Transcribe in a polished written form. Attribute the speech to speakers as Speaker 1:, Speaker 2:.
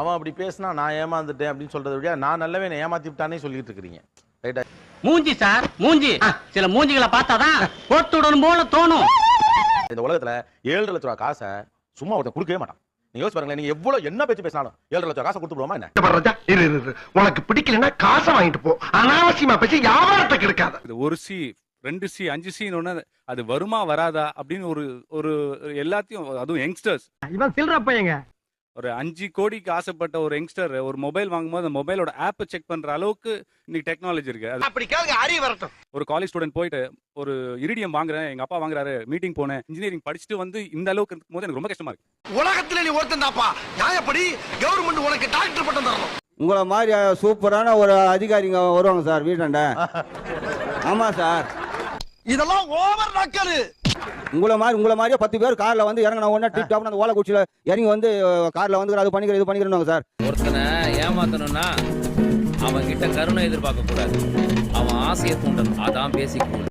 Speaker 1: அவன் அப்படி பேசினா நான் ஏமாந்துட்டேன் அப்படின்னு சொல்றதை விட நான் நல்லவே ஏமாத்தி விட்டானே சொல்லிட்டு இருக்கிறீங்க. ரைட்டா?
Speaker 2: மூஞ்சி சார், மூஞ்சி. சில மூஞ்சிகளை பார்த்தாதான் போட்டுடணும் போல தோணும்.
Speaker 1: இந்த உலகத்துல 7.5 லட்சம் ரூபாய் காசை சும்மா ஒருத்தன் கொடுக்கவே மாட்டான். நீங்க யோசிச்சு பாருங்களேன், நீங்க எவ்வளவு என்ன பேச்சு பேசினாலும் 7.5 லட்சம் காசை கொடுத்து விடுவோமா என்ன?
Speaker 3: உனக்கு பிடிக்கலன்னா காசை வாங்கிட்டு போ. அனாவசியமா பேசி வியாபாரத்தை கெடுக்காத.
Speaker 4: இது 1C 2C 5C அது வருமா வராதா அப்படின்னு ஒரு எல்லாத்தையும், அதுவும் யங்ஸ்டர்ஸ்,
Speaker 3: இவன் சில்ற பையங்க.
Speaker 4: ஒரு 5 கோடிக்கு ஆசைப்பட்ட ஒரு யங்ஸ்டர் ஒரு மொபைல் வாங்கும்போது அந்த மொபைலோட ஆப்பை செக் பண்ற அளவுக்கு இன்னைக்கு டெக்னாலஜி இருக்கு.
Speaker 3: அப்படி கேளுங்க, அறிவு வரட்டும்.
Speaker 4: ஒரு காலேஜ் ஸ்டூடெண்ட் போயிட்டு ஒரு இரிடியம் வாங்குறேன், எங்க அப்பா வாங்குறாரு, மீட்டிங் போனேன், இன்ஜினியரிங் படிச்சுட்டு வந்து இந்த அளவுக்கு இருக்கும்போது எனக்கு ரொம்ப கஷ்டமா இருக்கு.
Speaker 3: உலகத்துல நீ ஒருத்தன் தாப்பா, நியாயப்படி கவர்மெண்ட் உனக்கு டாக்டர் பட்டம் தரணும்.
Speaker 5: உங்களை மாதிரி சூப்பரான ஒரு அதிகாரிங்க வருவாங்க சார் வீட்டாண்ட. ஆமா சார்,
Speaker 3: இதெல்லாம் ஓவர் நக்கலு.
Speaker 5: உங்களை மாதிரியே 10 பேர் கார்ல வந்து இறங்கின உடனே டிப் டாப் அந்த ஓலை குச்சியில இறங்கி வந்து கார்ல வந்து அது பண்ணிக்கிறேன் இது பண்ணிக்கிறேன் சார்.
Speaker 6: ஒருத்தனை ஏமாத்தணும்னா அவன் கிட்ட கருணை எதிர்பார்க்க கூடாது, அவன் ஆசையை தூண்டணும். அதான் பேசிக்.